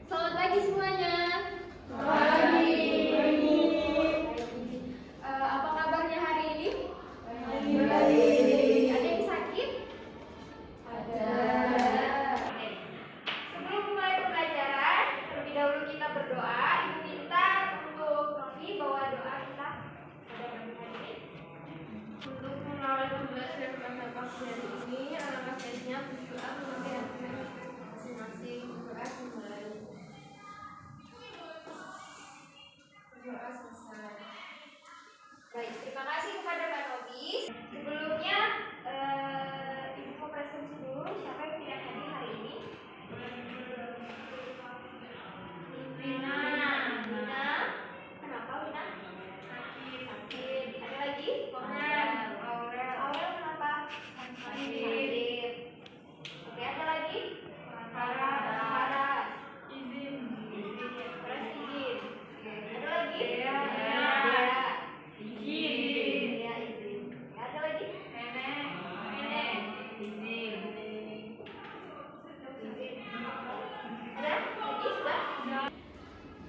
Selamat pagi semuanya. Pagi. Apa kabarnya hari ini? Baik. Ada yang sakit? Ada. Sebelum mulai pembelajaran, terlebih dahulu kita berdoa. Ibu minta untuk Novi bawa doa kita pada pagi hari ini. Untuk mengawali pembelajaran pada pagi hari ini, alangkah baiknya berdoa memakai hati masing-masing. Berdoa dimulai. Berdoa selesai. Baik, terima kasih kepada Mbak Novi. Sebelumnya, Ibu mau presentasi dulu siapa yang tidak hadir hari ini. Wina. Kenapa Wina? Sakit. Ada lagi? Aurel kenapa? Sakit. Oke, ada lagi? Farah. Izin. Farah izin. Oke, ada lagi? Dea. Izin. Ya, izin. Ada lagi? Nenek. Izin. Ada lagi sudah?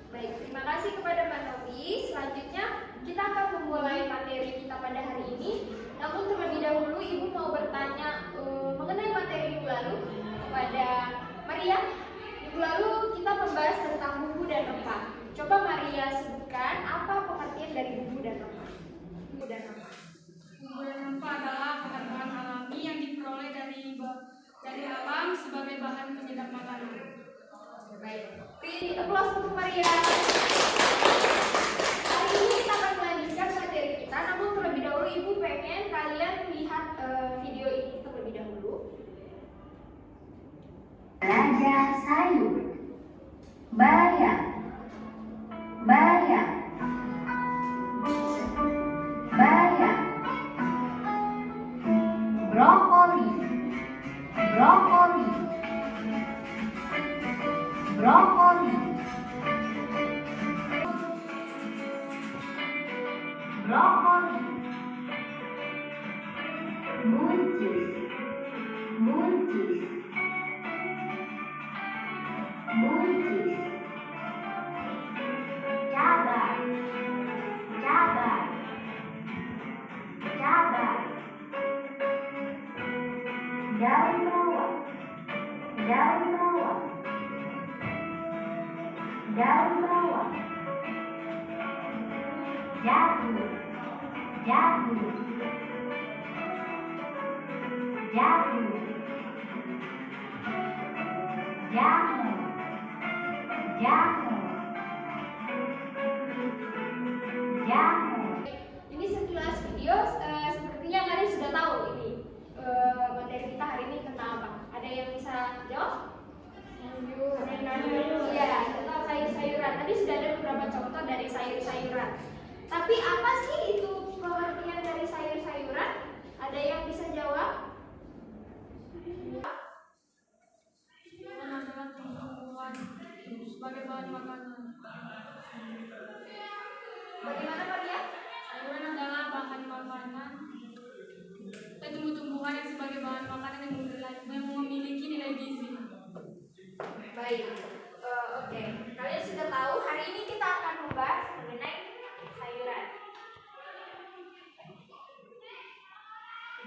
Baik, terima kasih kepada Mbak Novi. Selanjutnya kita akan memulai materi kita pada hari ini. Namun terlebih dahulu Ibu mau bertanya mengenai materi minggu lalu kepada Maria. Minggu lalu kita membahas tentang bumbu dan rempah. Coba Maria sebutkan apa pengertian dari bumbu dan rempah. Bumbu dan rempah. Bumbu dan rempah adalah bahan-bahan alami yang diperoleh dari alam sebagai bahan penyedap makanan. Baik. Beri applause untuk Maria. Hari ini kita akan melanjutkan materi kita, namun terlebih dahulu Ibu pengen kalian lihat video ini terlebih dahulu. Belanja sayur, bayam, bayam, bayam, brokoli, brokoli, brokoli, brokoli, buncis, buncis, buncis, cabai, cabai, cabai, daun bawang, daun bawang, daun bawang, jagung, jagung, jagung, jamu, jamu, jamu. Ini sekilas video, sepertinya kalian sudah tahu ini materi kita hari ini tentang apa. Ada yang bisa jawab? Iya, tentang sayur-sayuran. Tadi sudah ada beberapa contoh dari sayur-sayuran. Tapi apa sih itu pengertian dari sayur-sayuran? Ada yang bisa jawab? Sayuran adalah tumbuhan sebagai bahan makanan. Bagaimana Maria? Sayuran adalah bahan makanan. Tumbuh-tumbuhan yang sebagai bahan makanan yang memiliki nilai gizi. Baik, oke. Kalian sudah tahu hari ini kita akan membahas mengenai sayuran.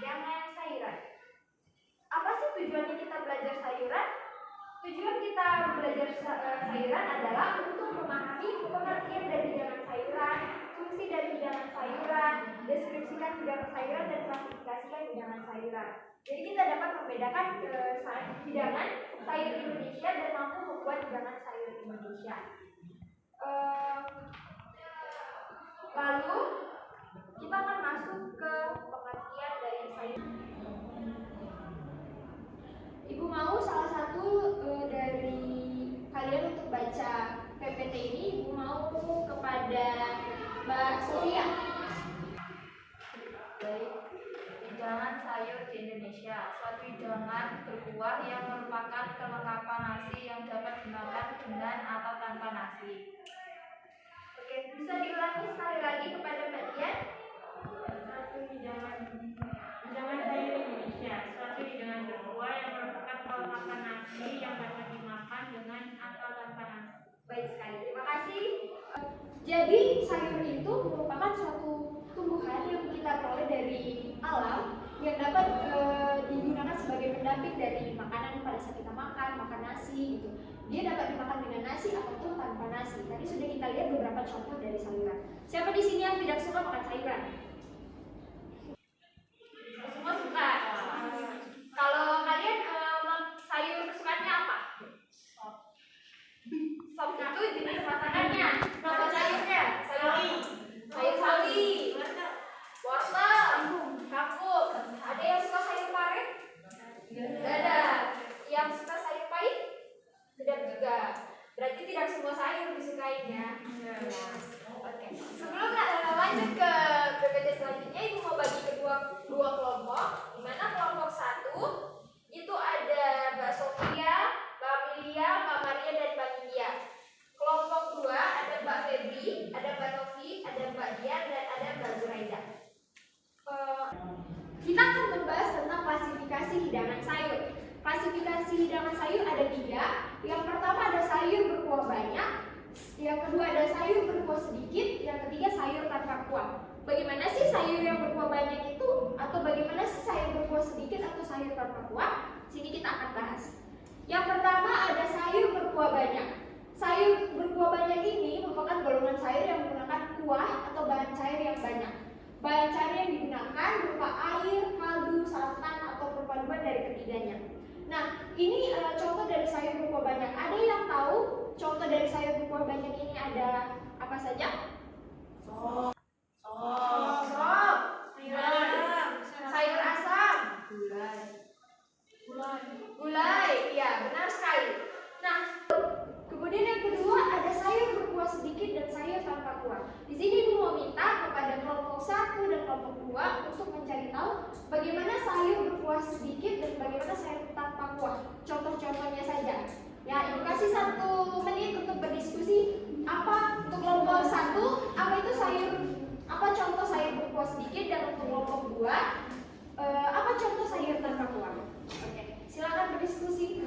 Jangan sayuran. Apa sih tujuannya kita belajar sayuran? Tujuan kita belajar sayuran adalah untuk memahami pengertian dari hidangan sayuran, fungsi dari hidangan sayuran, deskripsikan hidangan sayuran dan klasifikasikan hidangan sayuran. Jadi kita dapat membedakan hidangan sayur Indonesia dan mampu membuat hidangan sayur Indonesia. Lalu kita akan masuk ke pengertian dari sayur. Ibu mau salah satu dari kalian untuk baca PPT ini. Ibu mau kepada Mbak Sofia. Baik, hidangan sayur di Indonesia. Suatu hidangan berkuah yang merupakan kelengkapan nasi yang dapat dimakan dengan atau tanpa nasi. Oke, bisa diulangi sekali lagi kepada Mbak Dian. Suatu hidangan sayur Indonesia. Suatu hidangan berkuah yang merupakan kelengkapan nasi yang dapat dimakan dengan atau tanpa nasi. Jadi sayur itu merupakan suatu tumbuhan yang kita peroleh dari alam yang dapat digunakan sebagai pendamping dari makanan pada saat kita makan nasi gitu. Dia dapat dimakan dengan nasi ataupun tanpa nasi. Tadi sudah kita lihat beberapa contoh dari sayuran. Siapa di sini yang tidak suka makan sayuran? Semua suka. Kalau kalian sayur kesukaannya apa? Sop itu jenis masakannya. Nama sayurnya? Sayur sawi, wortel, kangkung. Ada yang suka sayur pare? Tidak ada. Yang suka sayur pahit? Tidak juga. Berarti tidak semua sayur disukainya. Oke. Sebelum lanjut ke PPT selanjutnya, Ibu mau bagi ke dua kelompok. Di mana kelompok 1 itu ada Mbak Sofia, Mbak Amelia, Mbak Maria, dan Mbak India. Kelompok 2 ada Mbak Febri, ada Mbak Novi, ada Mbak Dian, dan ada Mbak Zuraida. Kita akan membahas tentang klasifikasi hidangan sayur. Klasifikasi hidangan sayur ada 3. Yang pertama ada sayur berkuah banyak, yang kedua ada sayur berkuah sedikit, yang ketiga sayur tanpa kuah. Bagaimana sih sayur yang berkuah banyak itu? Atau bagaimana sih sayur berkuah sedikit atau sayur tanpa kuah? Sini kita akan bahas. Yang pertama ada sayur berkuah banyak. Sayur berkuah banyak ini merupakan golongan sayur yang menggunakan kuah atau bahan cair yang banyak. Bahan cair yang digunakan berupa air, kaldu, santan, atau perpaduan dari ketiganya. Nah, ini contoh dari sayur berkuah banyak. Ada yang tahu contoh dari sayur berkuah banyak ini ada apa saja? Sop, sayur asam, gulai. Ya, benar sekali. Nah, kemudian yang kedua ada sayur berkuah sedikit dan sayur tanpa kuah. Di sini Ibu mau minta kepada kelompok 1 dan kelompok 2 untuk mencari tahu bagaimana sayur berkuah sedikit dan bagaimana sayur tanpa kuah. Contoh-contohnya saja. Ya, Ibu kasih 1 menit untuk berdiskusi. Apa untuk kelompok 1? Apa contoh sayur berkuah sedikit, dan untuk kelompok 2 apa contoh sayur tanpa kuah? Oke, silakan berdiskusi.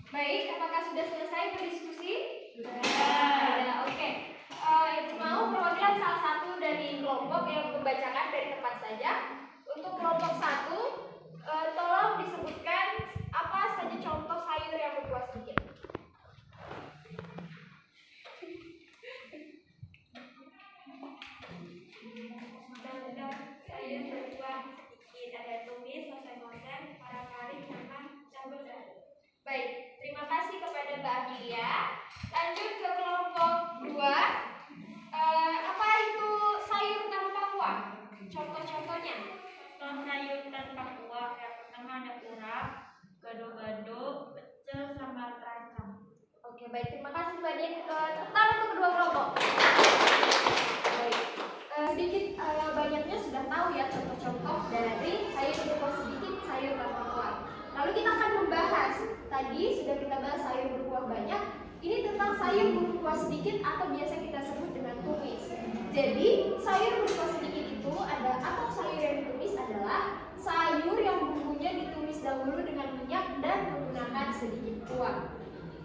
Baik, apakah sudah selesai berdiskusi? Sudah. Oke. Ibu mau perwakilan salah satu dari kelompok yang membacakan dari tempat saja. Untuk kelompok 1, tolong disebutkan apa saja contoh sayur yang berkuah sedikit. Sayur berkuah sedikit, ada tumis, oseng-oseng, kari-kari, kentang, cabai. Baik, terima kasih kepada Mbak Amelia. Lanjut ke kelompok 2. Apa itu sayur tanpa kuah? Contoh-contohnya. Contoh sayur tanpa kuah yang pertama ada urap, gado-gado, pecel, sambal teracang. Oke, baik, terima kasih Mbak Dian. Tepuk tangan untuk kedua kelompok. Baik, sedikit banyaknya sudah tahu ya contoh-contoh dari sayur berkuah sedikit, sayur tanpa kuah. Lalu kita akan membahas, tadi sudah kita bahas sayur berkuah banyak. Ini tentang sayur berkuah sedikit atau biasa kita sebut dengan tumis. Jadi sayur berkuah sedikit itu atau sayur yang ditumis adalah sayur yang bumbunya ditumis dahulu dengan minyak dan menggunakan sedikit kuah.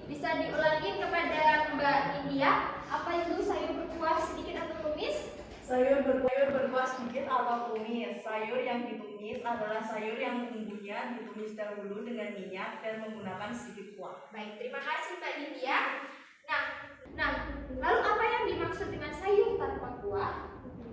Bisa diulangi kepada Mbak India, apa itu sayur berkuah sedikit atau tumis? Sayur berkuah sedikit atau tumis. Sayur yang ditumis adalah sayur yang bumbunya ditumis dahulu dengan minyak dan menggunakan sedikit kuah. Baik, terima kasih Mbak India. Nah, lalu apa yang dimaksud dengan sayur tanpa kuah?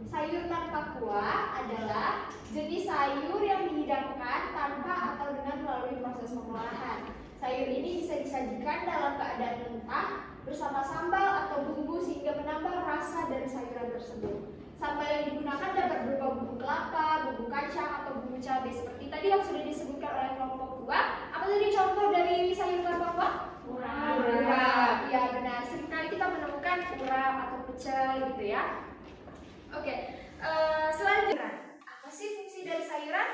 Sayur tanpa kuah adalah jenis sayur yang dihidangkan tanpa atau dengan melalui proses pengolahan. Sayur ini bisa disajikan dalam keadaan mentah bersama sambal atau bumbu sehingga menambah rasa dari sayuran tersebut. Sambal yang digunakan dapat berupa bumbu kelapa, bumbu kacang, atau bumbu cabai seperti tadi yang sudah disebutkan oleh kelompok 2. Apa tadi contoh dari sayur tanpa kuah? Urap. Ya benar. Seringkali kita menemukan urap atau pecel gitu ya. Oke, selanjutnya apa sih fungsi dari sayuran?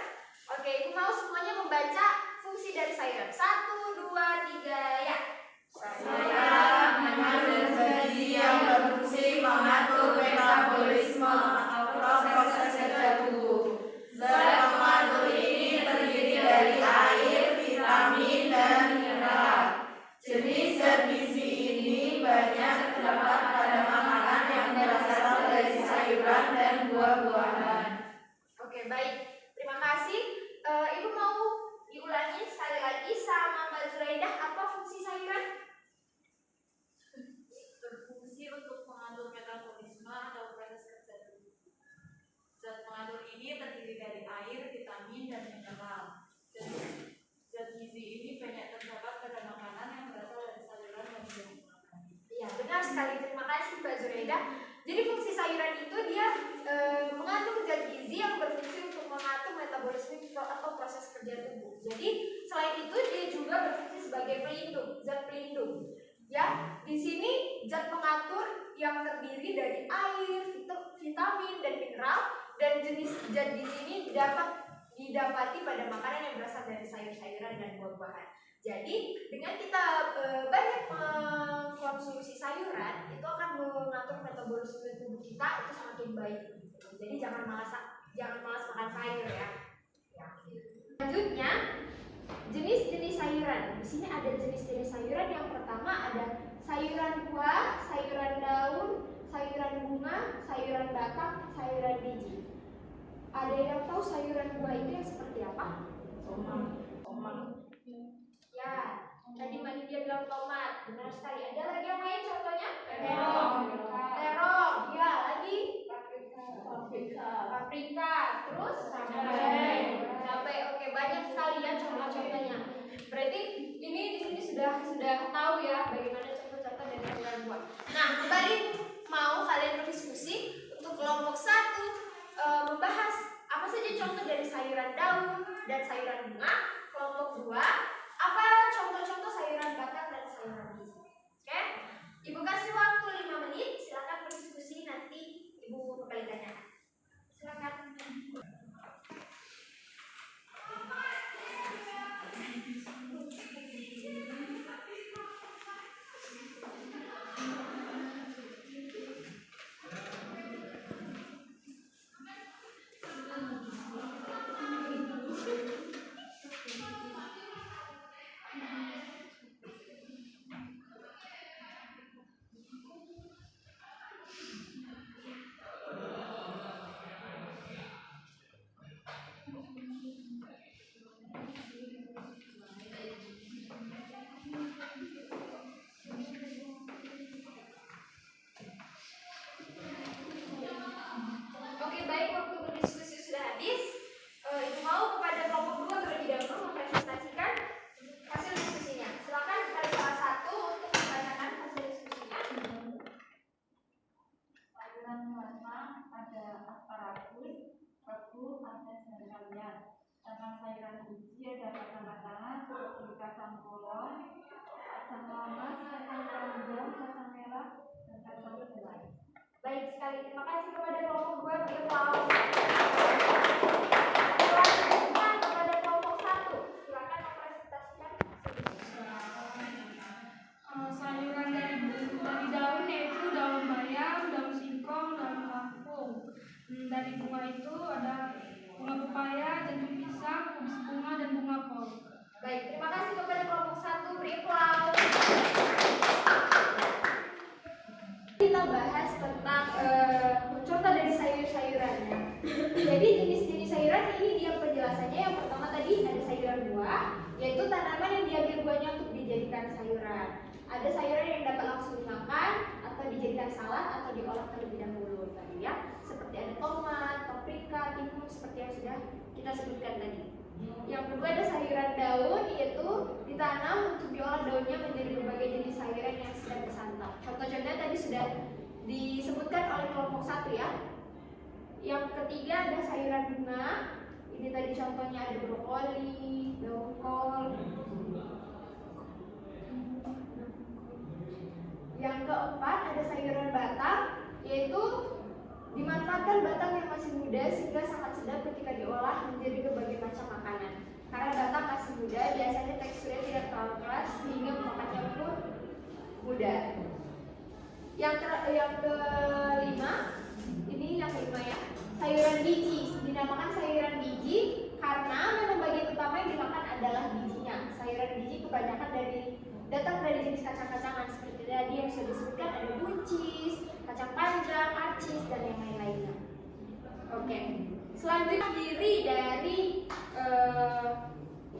Oke, ibu mau semuanya membaca fungsi dari sayuran. 1, 2, 3, ya. Sayuran mengandung zat gizi yang berfungsi mengatur metabolisme atau proses kerja tubuh. Zat pengatur ini terdiri dari air, vitamin, dan mineral. Jenis zat gizi ini banyak terdapat pada makanan yang berasal dari sayuran dan buah-buahan. Oke, baik. Terima kasih. Ibu mau diulangi sekali lagi sama Mbak Zuraidah apa fungsi sayuran? Berfungsi untuk mengatur metabolisme atau proses kerja tubuh. Zat pengatur ini terdiri dari air, vitamin, dan mineral. Zat gizi ini banyak terdapat pada makanan yang berasal dari sayuran dan buah-buahan. Iya, benar sekali. Terima kasih Mbak Zuraidah. Jadi fungsi sayuran itu dia mengandung zat gizi yang berfungsi untuk mengatur metabolisme atau proses kerja tubuh. Jadi selain itu dia juga berfungsi sebagai pelindung, zat pelindung. Ya, di sini zat pengatur yang terdiri dari air, vitamin, dan mineral, dan jenis zat gizi ini dapat didapati pada makanan yang berasal dari sayur-sayuran dan buah-buahan. Jadi dengan kita banyak mengkonsumsi sayuran itu akan mengatur metabolisme tubuh kita itu semakin baik. Jadi jangan malas makan sayur ya. Selanjutnya jenis-jenis sayuran. Di sini ada jenis-jenis sayuran. Yang pertama ada sayuran buah, sayuran daun, sayuran bunga, sayuran batang, sayuran biji. Ada yang tahu sayuran buah itu yang seperti apa? Tomat. Ya, tadi Mbak Lydia bilang tomat, benar sekali. Ada lagi yang lain contohnya? Terong, ya lagi. Paprika, terus cabai. Oke, banyak sekali ya contoh-contohnya. Berarti ini di sini sudah tahu ya bagaimana contoh-contoh dari sayuran buah. Nah, kembali mau kalian berdiskusi untuk kelompok 1 membahas apa saja contoh dari sayuran daun dan sayuran bunga. Kelompok 2 apa contoh-contoh sayuran batang dan sayuran biji. Oke? Ibu kasih waktu 5 menit, silakan berdiskusi, nanti Ibu kembali tanya. Silakan. Oke, baik, waktu berdiskusi sudah habis. Ibu mau kepada kelompok 2 terlebih dahulu mempresentasikan hasil diskusinya. Silakan kepada salah satu untuk membacakan hasil diskusinya. Sayuran batang ada asparagus, tebu, ada segalanya. Sedangkan sayuran biji ada kacang-kacangan seperti kacang polong, kacang lamas, kacang panjang, kacang merah, dan kacang selai. Baik sekali, terima kasih kepada kelompok 2 beri aplaus. Selanjutnya kepada kelompok 1, silakan mempresentasikan hasil diskusinya. Sayuran dari daun yaitu daun bayam, daun singkong, daun kangkung. Dari bunga itu ada bunga pepaya, jantung pisang, kubis bunga, dan bunga kol. Baik, terima kasih kepada kelompok 1 beri aplaus. Kita bahas tentang contoh dari sayur-sayurannya. Jadi jenis-jenis sayuran ini dia penjelasannya. Yang pertama tadi ada sayuran buah, yaitu tanaman yang diambil buahnya untuk dijadikan sayuran. Ada sayuran yang dapat langsung dimakan atau dijadikan salad atau diolah terlebih dahulu tadi ya. Seperti ada tomat, paprika, timun seperti yang sudah kita sebutkan tadi. Yang kedua ada sayuran daun, yaitu ditanam untuk diolah daunnya menjadi berbagai jenis sayuran yang sedang disantap. Contoh-contohnya tadi sudah disebutkan oleh kelompok 1 ya. Yang ketiga ada sayuran bunga. Ini tadi contohnya ada brokoli, daun kol. Yang keempat ada sayuran batang, yaitu Dimanfaatkan batang yang masih muda sehingga sangat sedap ketika diolah menjadi berbagai macam makanan. Karena batang masih muda, biasanya teksturnya tidak terlalu keras sehingga memakannya pun mudah. Yang kelima, ini yang kelima ya, sayuran biji. Dinamakan sayuran biji karena memang bagian utama yang dimakan adalah bijinya. Sayuran biji kebanyakan datang dari jenis kacang-kacangan seperti tadi yang sudah disebutkan, ada buncis, kacang panjang, arcis, dan yang lain-lainnya. Oke, selanjutnya diri dari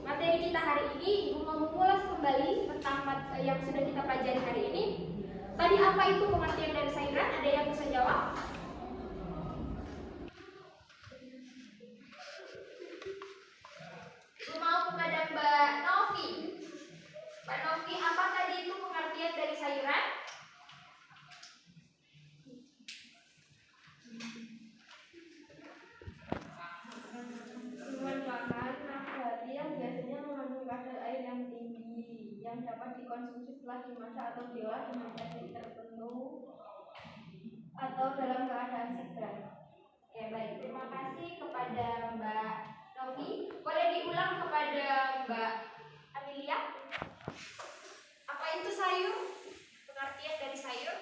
materi kita hari ini, Ibu mau mengulas kembali tentang yang sudah kita pelajari hari ini. Tadi apa itu pengertian dari sayuran? Ada yang bisa jawab? Ibu mau kepada Mbak Novi. Mbak Novi, apa tadi itu pengertian dari sayuran? Tumbuhan makan nabati yang biasanya mengandung kadar air yang tinggi yang dapat dikonsumsi setelah dimasak atau diolah dengan teknik tertentu atau dalam keadaan segar. Oke, baik. Terima kasih kepada Mbak Novi. Boleh diulang kepada Mbak Amelia? Apa itu sayur? Pengertian dari sayur?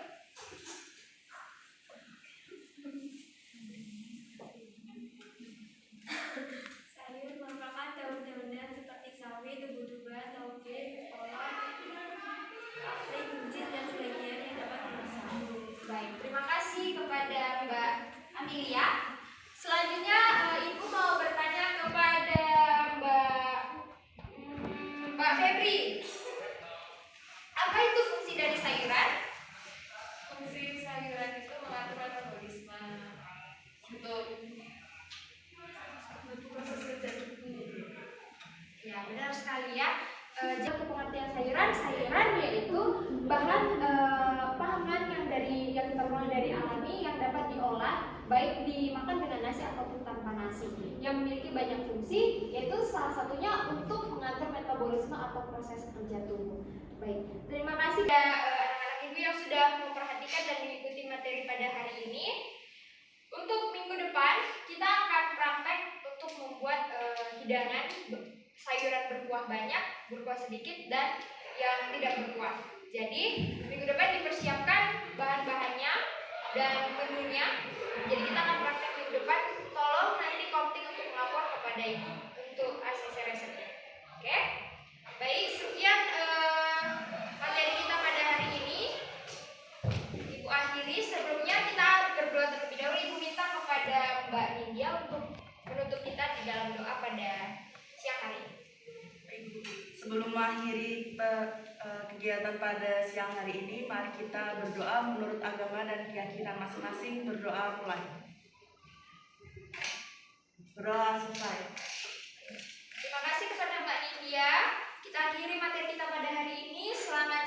Sayur merupakan daun-daunan seperti sawi, tumbuh-tumbuhan, toge, kolak, kapri, buncis, dan sebagainya yang dapat dimasak. Baik, terima kasih kepada Mbak Amelia. Selanjutnya Ibu mau bertanya kepada Mbak Febri. Apa itu fungsi dari sayuran? Fungsi sayuran itu mengatur metabolisme untuk proses kerja tubuh. Ya, benar sekali ya. Jadi untuk pengertian sayuran yaitu bahan pangan yang kita peroleh dari alami yang dapat diolah baik dimakan dengan nasi ataupun tanpa nasi, yang memiliki banyak fungsi, yaitu salah satunya untuk mengatur metabolisme atau proses kerja tubuh. Baik, terima kasih kepada anak-anak ibu yang sudah memperhatikan dan mengikuti materi pada hari ini. Untuk minggu depan kita akan praktek untuk membuat hidangan sayuran berkuah banyak, berkuah sedikit, dan yang tidak berkuah. Jadi minggu depan dipersiapkan bahan-bahannya dan menunya. Jadi kita akan praktek minggu depan. Tolong nanti Komting untuk melapor kepada Ibu untuk ACC resepnya. Oke? Baik, sekian materi kita pada hari ini. Ibu akhiri. Sebelumnya kita berdoa terlebih dahulu. Ibu minta kepada Mbak Nindya untuk menutup kita di dalam doa pada siang hari ini. Sebelum mengakhiri kegiatan pada siang hari ini, mari kita berdoa menurut agama dan keyakinan masing-masing. Berdoa mulai. Berdoa selesai. Terima kasih kepada Mbak Nindya. Kita akhiri materi kita pada hari ini. Selamat